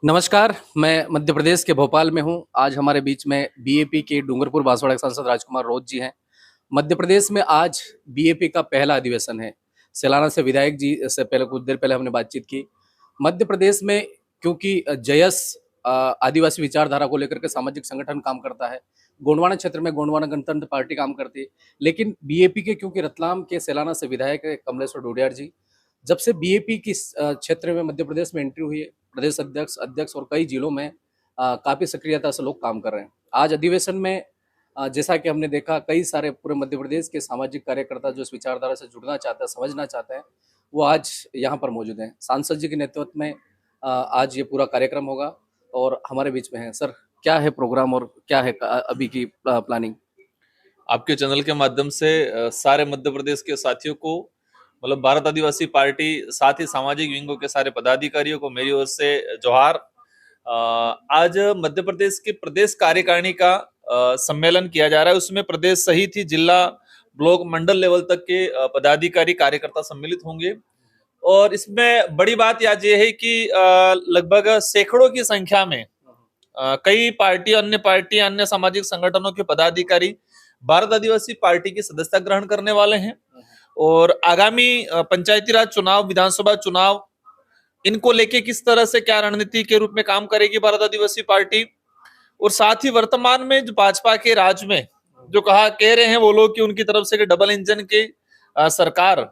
नमस्कार, मैं मध्य प्रदेश के भोपाल में हूँ। आज हमारे बीच में बीएपी के डूंगरपुर बांसवाड़ा के सांसद राजकुमार रोज जी हैं। मध्य प्रदेश में आज बीएपी का पहला अधिवेशन है। सैलाना से विधायक जी से पहले कुछ देर पहले हमने बातचीत की। मध्य प्रदेश में क्योंकि जयस आदिवासी विचारधारा को लेकर के सामाजिक संगठन काम करता है। गोंडवाना क्षेत्र में गोंडवाना गणतंत्र पार्टी काम करती है। लेकिन बीएपी के क्योंकि रतलाम के सैलाना से विधायक है कमलेश्वर डोडियार जी, जब से बीएपी की क्षेत्र में मध्य प्रदेश में एंट्री हुई है, प्रदेश अध्यक्ष अध्यक्ष और कई जिलों में काफी सक्रियता से लोग काम कर रहे हैं। आज अधिवेशन में जैसा कि हमने देखा, कई सारे पूरे मध्य प्रदेश के सामाजिक कार्यकर्ता जो इस विचारधारा से जुड़ना चाहते हैं, समझना चाहते हैं, वो आज यहाँ पर मौजूद हैं। सांसद जी के नेतृत्व में आज ये पूरा कार्यक्रम होगा और हमारे बीच में है। सर, क्या है प्रोग्राम और क्या है अभी की प्लानिंग? आपके चैनल के माध्यम से सारे मध्य प्रदेश के साथियों को, मतलब भारत आदिवासी पार्टी, साथ ही सामाजिक विंगों के सारे पदाधिकारियों को मेरी ओर से जोहार। आज मध्य प्रदेश के प्रदेश कार्यकारिणी का सम्मेलन किया जा रहा है। उसमें प्रदेश सहित ही जिला, ब्लॉक, मंडल लेवल तक के पदाधिकारी कार्यकर्ता सम्मिलित होंगे। और इसमें बड़ी बात आज ये है कि लगभग सैकड़ों की संख्या में कई पार्टी, अन्य सामाजिक संगठनों के पदाधिकारी भारत आदिवासी पार्टी की सदस्यता ग्रहण करने वाले हैं। और आगामी पंचायती राज चुनाव, विधानसभा चुनाव, इनको लेके किस तरह से क्या रणनीति के रूप में काम करेगी भारत आदिवासी पार्टी, और साथ ही वर्तमान में जो भाजपा के राज में जो कह रहे हैं वो लोग कि उनकी तरफ से डबल इंजन की सरकार,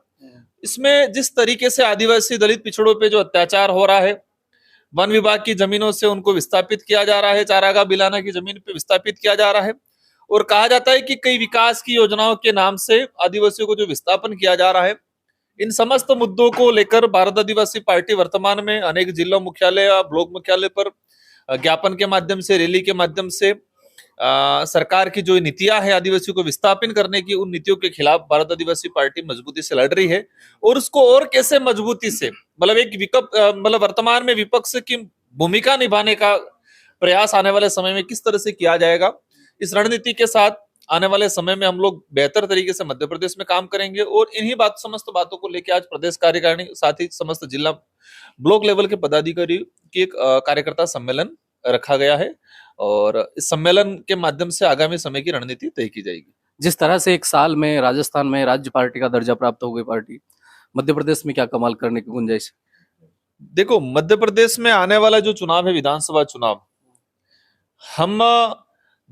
इसमें जिस तरीके से आदिवासी दलित पिछड़ों पे जो अत्याचार हो रहा है, वन विभाग की जमीनों से उनको विस्थापित किया जा रहा है, चारागाह बिलाना की जमीन पे विस्थापित किया जा रहा है, और कहा जाता है कि कई विकास की योजनाओं के नाम से आदिवासियों को जो विस्थापन किया जा रहा है, इन समस्त मुद्दों को लेकर भारत आदिवासी पार्टी वर्तमान में अनेक जिला मुख्यालय, ब्लॉक मुख्यालय पर ज्ञापन के माध्यम से, रैली के माध्यम से सरकार की जो नीतियां है आदिवासियों को विस्थापन करने की, उन नीतियों के खिलाफ भारत आदिवासी पार्टी मजबूती से लड़ रही है। और उसको और कैसे मजबूती से, मतलब मतलब वर्तमान में विपक्ष की भूमिका निभाने का प्रयास आने वाले समय में किस तरह से किया जाएगा, इस रणनीति के साथ आने वाले समय में हम लोग बेहतर तरीके से मध्य प्रदेश में काम करेंगे। और इन्हीं समस्त बातों को लेकर आज प्रदेश कार्यकारिणी, साथ ही समस्त जिला, ब्लॉक लेवल के पदाधिकारी की एक कार्यकर्ता सम्मेलन रखा गया है, और इस सम्मेलन के माध्यम से आगामी समय की रणनीति तय की जाएगी। जिस तरह से एक साल में राजस्थान में राज्य पार्टी का दर्जा प्राप्त हो गई पार्टी, मध्य प्रदेश में क्या कमाल करने की गुंजाइश? देखो, मध्य प्रदेश में आने वाला जो चुनाव है, विधानसभा चुनाव, हम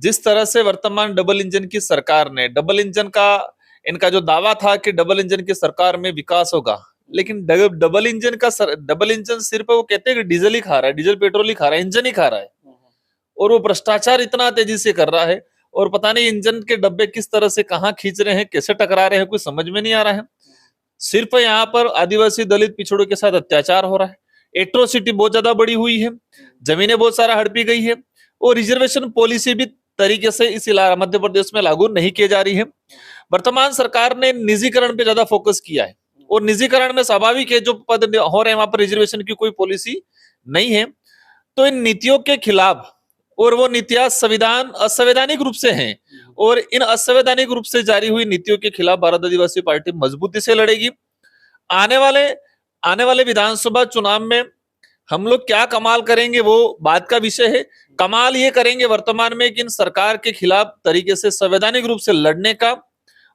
जिस तरह से वर्तमान डबल इंजन की सरकार ने, डबल इंजन का इनका जो दावा था कि डबल इंजन की सरकार में विकास होगा, लेकिन डबल इंजन सिर्फ वो कहते हैं कि डीजल ही खा रहा है, डीजल पेट्रोल ही खा रहा है, इंजन ही खा रहा है, और वो भ्रष्टाचार इतना तेजी से कर रहा है, और पता नहीं इंजन के डब्बे किस तरह से कहाँ खींच रहे हैं, कैसे टकरा रहे हैं, कुछ समझ में नहीं आ रहा है। सिर्फ यहाँ पर आदिवासी दलित पिछड़ों के साथ अत्याचार हो रहा है, एट्रोसिटी बहुत ज्यादा बड़ी हुई है, जमीनें बहुत सारा हड़पी गई है, और रिजर्वेशन पॉलिसी भी तरीके से इस मध्य प्रदेश में लागू नहीं की जा रही है। वर्तमान सरकार ने निजीकरण पे ज्यादा फोकस किया है, और निजीकरण में स्वाभाविक है जो पद हो रहे हैं वहां पर रिजर्वेशन की कोई पॉलिसी नहीं है। तो इन नीतियों के खिलाफ, और वो नीतियां असंवैधानिक रूप से हैं, और इन असंवैधानिक रूप से जारी हुई नीतियों के खिलाफ भारत आदिवासी पार्टी मजबूती से लड़ेगी। आने वाले विधानसभा चुनाव में हम लोग क्या कमाल करेंगे वो बात का विषय है। कमाल ये करेंगे वर्तमान में कि इन सरकार के खिलाफ तरीके से संवैधानिक रूप से लड़ने का,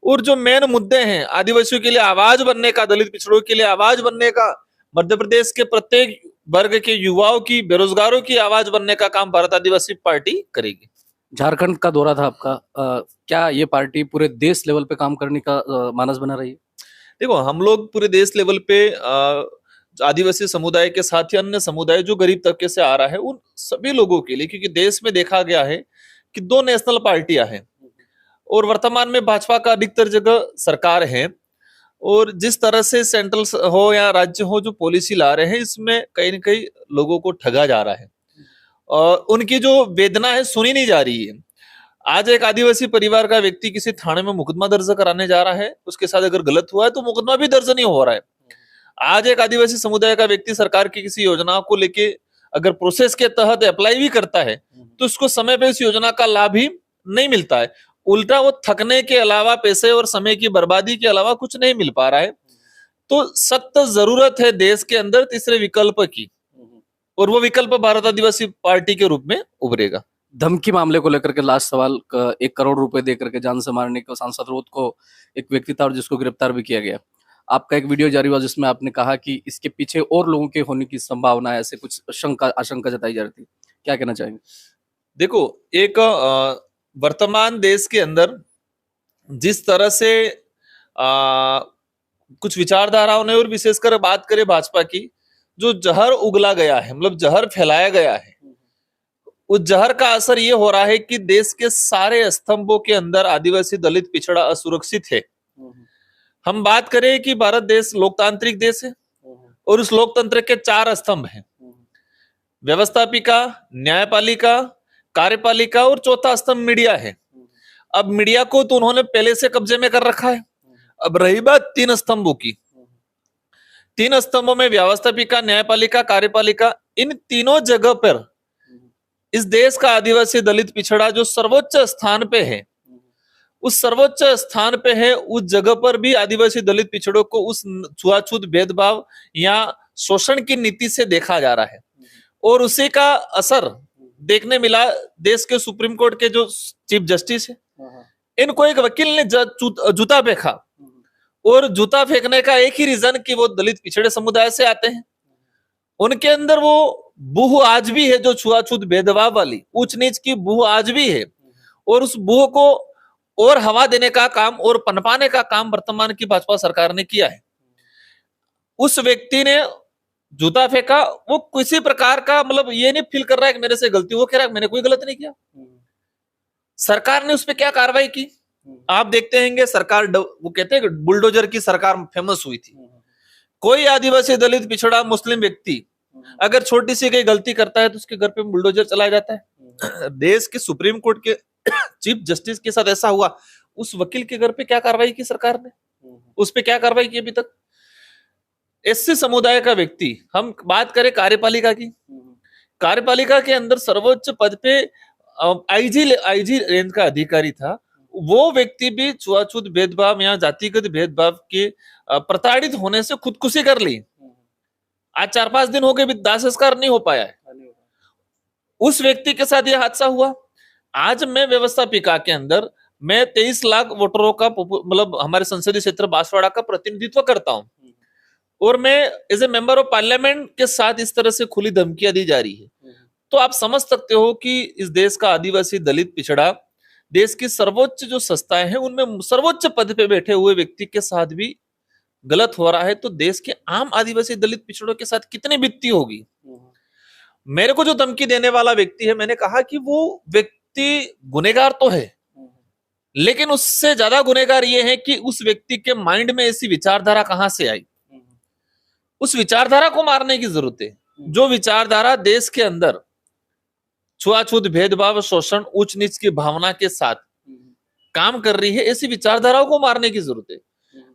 और जो मेन मुद्दे हैं आदिवासियों के लिए आवाज बनने का, दलित पिछड़ों के लिए आवाज बनने का, मध्य प्रदेश के प्रत्येक वर्ग के युवाओं की, बेरोजगारों की आवाज बनने का काम भारत आदिवासी पार्टी करेगी। झारखंड का दौरा था आपका, क्या ये पार्टी पूरे देश लेवल पे काम करने का मानस बना रही है? देखो, हम लोग पूरे देश लेवल पे आदिवासी समुदाय के साथ ही अन्य समुदाय जो गरीब तबके से आ रहा है, उन सभी लोगों के लिए, क्योंकि देश में देखा गया है कि दो नेशनल पार्टियां हैं, और वर्तमान में भाजपा का अधिकतर जगह सरकार है, और जिस तरह से सेंट्रल हो या राज्य हो जो पॉलिसी ला रहे हैं, इसमें कहीं न कहीं लोगों को ठगा जा रहा है, और उनकी जो वेदना है सुनी नहीं जा रही है। आज एक आदिवासी परिवार का व्यक्ति किसी थाने में मुकदमा दर्ज कराने जा रहा है, उसके साथ अगर गलत हुआ है तो मुकदमा भी दर्ज नहीं हो रहा है। आज एक आदिवासी समुदाय का व्यक्ति सरकार की किसी योजना को लेके अगर प्रोसेस के तहत अप्लाई भी करता है, तो उसको समय पे उस योजना का लाभ ही नहीं मिलता है। उल्टा वो थकने के अलावा, पैसे और समय की बर्बादी के अलावा कुछ नहीं मिल पा रहा है। तो सख्त जरूरत है देश के अंदर तीसरे विकल्प की। और वो विकल्प भारत आदिवासी पार्टी के रूप में उभरेगा। धमकी मामले को लेकर के लास्ट सवाल, 1 करोड़ रुपए दे करके जान से मारने को सांसद रोध को एक व्यक्ति था और जिसको गिरफ्तार भी किया गया। आपका एक वीडियो जारी हुआ जिसमें आपने कहा कि इसके पीछे और लोगों के होने की संभावना है, ऐसे कुछ आशंका जताई जा रही थी, क्या कहना चाहेंगे? देखो, एक वर्तमान देश के अंदर जिस तरह से कुछ विचारधाराओं ने, और विशेषकर बात करें भाजपा की, जो जहर उगला गया है, मतलब जहर फैलाया गया है, उस जहर का असर ये हो रहा है कि देश के सारे स्तंभों के अंदर आदिवासी, दलित, पिछड़ा असुरक्षित है। हम बात करें कि भारत देश लोकतांत्रिक देश है और उस लोकतंत्र के 4 स्तंभ हैं, व्यवस्थापिका, न्यायपालिका, कार्यपालिका और चौथा स्तंभ मीडिया है। अब मीडिया को तो उन्होंने पहले से कब्जे में कर रखा है। अब रही बात 3 स्तंभों की, 3 स्तंभों में व्यवस्थापिका, न्यायपालिका, कार्यपालिका, इन तीनों जगह पर इस देश का आदिवासी, दलित, पिछड़ा जो सर्वोच्च स्थान पे है, उस सर्वोच्च स्थान पे है, उस जगह पर भी आदिवासी, दलित, पिछड़ों को उस छुआछूत, भेदभाव या शोषण की नीति से देखा जा रहा है। और उसी का असर देखने मिला देश के सुप्रीम कोर्ट के जो चीफ जस्टिस है, इनको एक वकील ने जूता फेंका, और जूता फेंकने का एक ही रीजन कि वो दलित, पिछड़े समुदाय से आते हैं। उनके अंदर वो बूह आज भी है, जो छुआछूत, भेदभाव वाली ऊंच नीच की बूह आज भी है, और उस बूह को और हवा देने का काम और पनपाने का काम वर्तमान की भाजपा सरकार ने किया है। उस व्यक्ति ने जूता फेंका, वो किसी प्रकार का मतलब ये नहीं फील कर रहा है कि मेरे से गलती, वो कह रहा है मैंने कोई गलत नहीं किया। सरकार ने उस पर क्या कार्रवाई की आप देखते हैं। सरकार, वो कहते हैं बुलडोजर की सरकार फेमस हुई थी। कोई आदिवासी, दलित, पिछड़ा, मुस्लिम व्यक्ति अगर छोटी सी कोई गलती करता है तो उसके घर पे बुलडोजर चलाया जाता है। देश के सुप्रीम कोर्ट के चीफ जस्टिस के साथ ऐसा हुआ। उस वकील के घर पे क्या कार्रवाई की सरकार ने, उस पे क्या कार्रवाई की अभी तक? एससी समुदाय का व्यक्ति, हम बात करें कार्यपालिका की, कार्यपालिका के अंदर सर्वोच्च पद पे आईजी रेंज का अधिकारी था, वो व्यक्ति भी छुआछूत, भेदभाव या जातिगत भेदभाव के प्रताड़ित होने से खुदकुशी कर ली। आज 4-5 दिन हो गए भी दाह संस्कार नहीं हो पाया है। उस व्यक्ति के साथ यह हादसा हुआ। आज मैं व्यवस्थापिका के अंदर मैं 23 लाख वोटरों का, मतलब हमारे संसदीय क्षेत्र बांसवाड़ा का प्रतिनिधित्व करता हूं, और मैं as a member of parliament के साथ इस तरह से खुली धमकियां दी जा रही है। तो आप समझ सकते हो कि इस देश का आदिवासी, दलित, पिछड़ा, देश की सर्वोच्च जो संस्थाएं हैं उनमें सर्वोच्च पद पे बैठे हुए व्यक्ति के साथ भी गलत हो रहा है, तो देश के आम आदिवासी, दलित, पिछड़ों के साथ कितनी बीतती होगी। मेरे को जो धमकी देने वाला व्यक्ति है, मैंने कहा कि वो व्यक्ति गुनहगार तो है, लेकिन उससे ज्यादा गुनहगार ये है कि उस व्यक्ति के माइंड में ऐसी विचारधारा कहां से आई। उस विचारधारा को मारने की जरूरत है। जो विचारधारा देश के अंदर छुआछूत, भेदभाव, शोषण, उच्च नीच की भावना के साथ काम कर रही है, ऐसी विचारधाराओं को मारने की जरूरत है।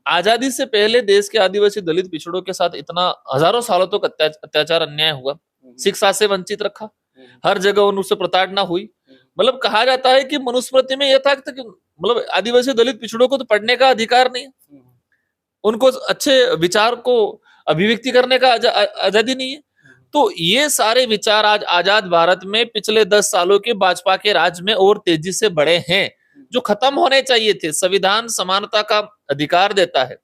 आजादी से पहले देश के आदिवासी, दलित, पिछड़ों के साथ इतना हजारों सालों तक अत्याचार, अन्याय हुआ, शिक्षा से वंचित रखा, हर जगह उनसे प्रताड़ना हुई। मतलब कहा जाता है कि मनुस्मृति में यह था कि मतलब आदिवासी, दलित, पिछड़ों को तो पढ़ने का अधिकार नहीं है, उनको अच्छे विचार को अभिव्यक्ति करने का आजादी नहीं है। तो ये सारे विचार आज आजाद भारत में पिछले 10 सालों के भाजपा के राज में और तेजी से बढ़े हैं, जो खत्म होने चाहिए थे। संविधान समानता का अधिकार देता है,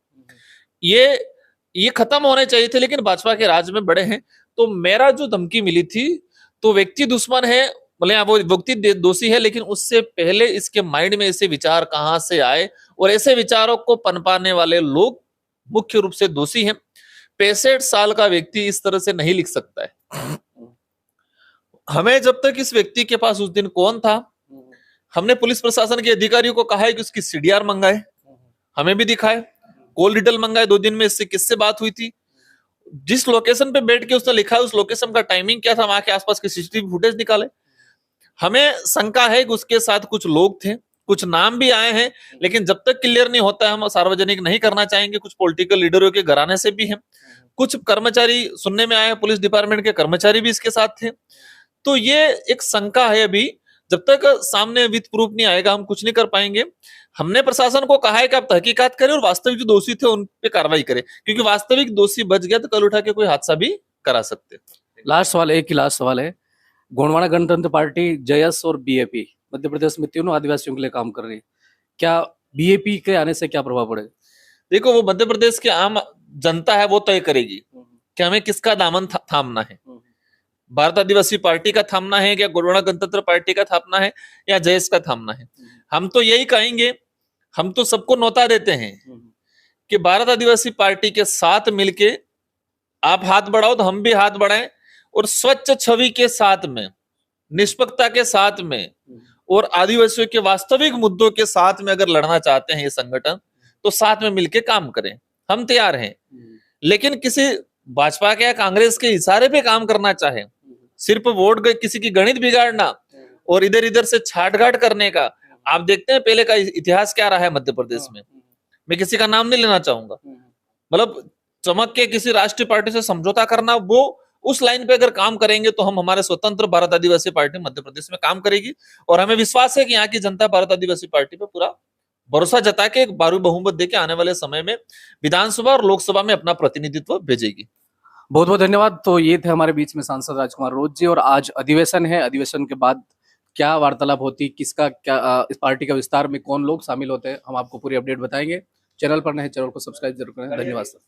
ये खत्म होने चाहिए थे, लेकिन भाजपा के राज में बढ़े हैं। तो मेरा जो धमकी मिली थी, तो व्यक्ति दुश्मन है, भले वो व्यक्ति दोषी है, लेकिन उससे पहले इसके माइंड में ऐसे विचार कहां से आए, और ऐसे विचारों को पनपाने वाले लोग मुख्य रूप से दोषी हैं। 65 साल का व्यक्ति इस तरह से नहीं लिख सकता है। हमें जब तक इस व्यक्ति के पास उस दिन कौन था, हमने पुलिस प्रशासन के अधिकारियों को कहा है कि उसकी सीडीआर मंगाए, हमें भी दिखाए, कॉल डिटेल मंगाए, 2 दिन में इससे किससे बात हुई थी, जिस लोकेशन पे बैठ के उसने लिखा है उस लोकेशन का टाइमिंग क्या था, वहां के आसपास की सीसीटीवी फुटेज निकाले। हमें शंका है कि उसके साथ कुछ लोग थे, कुछ नाम भी आए हैं, लेकिन जब तक क्लियर नहीं होता है हम सार्वजनिक नहीं करना चाहेंगे। कुछ पॉलिटिकल लीडरों के घराने से भी हैं, कुछ कर्मचारी सुनने में आए, पुलिस डिपार्टमेंट के कर्मचारी भी इसके साथ थे। तो ये एक शंका है। अभी जब तक सामने विद प्रूफ नहीं आएगा हम कुछ नहीं कर पाएंगे। हमने प्रशासन को कहा है कि आप तहकीकात करें और वास्तविक जो दोषी थे उन पे कार्रवाई करें, क्योंकि वास्तविक दोषी बच गया तो कल उठा के कोई हादसा भी करा सकते। लास्ट सवाल, एक ही लास्ट सवाल है। गोंडवाना गणतंत्र पार्टी, जयस और बीएपी मध्य प्रदेश में तीनों आदिवासियों के लिए काम कर रही है। क्या बीएपी के आने से क्या प्रभाव पड़ेगा? देखो, वो मध्य प्रदेश की आम जनता है, वो तय करेगी कि हमें किसका दामन थामना है। भारत आदिवासी पार्टी का थामना है, या गोंडवाना गणतंत्र पार्टी का थामना है, या जयस का थामना है। हम तो यही कहेंगे, हम तो सबको न्योता देते हैं कि भारत आदिवासी पार्टी के साथ मिलके आप हाथ बढ़ाओ तो हम भी हाथ बढ़ाएं, और स्वच्छ छवि के साथ में, निष्पक्षता के साथ में, और आदिवासियों के वास्तविक मुद्दों के साथ में अगर लड़ना चाहते हैं ये संगठन, तो साथ में मिलके काम करें। हम तैयार हैं। लेकिन किसी भाजपा के या कांग्रेस के इशारे पे काम करना चाहे, सिर्फ वोट किसी की गणित बिगाड़ना और इधर इधर से छाटघाट करने का, आप देखते हैं पहले का इतिहास क्या रहा है मध्य प्रदेश में। मैं किसी का नाम नहीं लेना चाहूंगा, मतलब चमक के किसी राष्ट्रीय पार्टी से समझौता करना, वो उस लाइन पे अगर काम करेंगे तो हम हमारे स्वतंत्र भारत आदिवासी पार्टी मध्य प्रदेश में काम करेगी। और हमें विश्वास है कि यहाँ की जनता भारत आदिवासी पार्टी पे पूरा भरोसा जता के एक भारी बहुमत देके आने वाले समय में विधानसभा और लोकसभा में अपना प्रतिनिधित्व भेजेगी। बहुत बहुत धन्यवाद। तो ये थे हमारे बीच में सांसद राजकुमार रोज जी, और आज अधिवेशन है। अधिवेशन के बाद क्या वार्तालाप होती, किसका क्या, इस पार्टी का विस्तार में कौन लोग शामिल होते हैं, हम आपको पूरी अपडेट बताएंगे। चैनल पर नए, चैनल को सब्सक्राइब जरूर करें। धन्यवाद सर।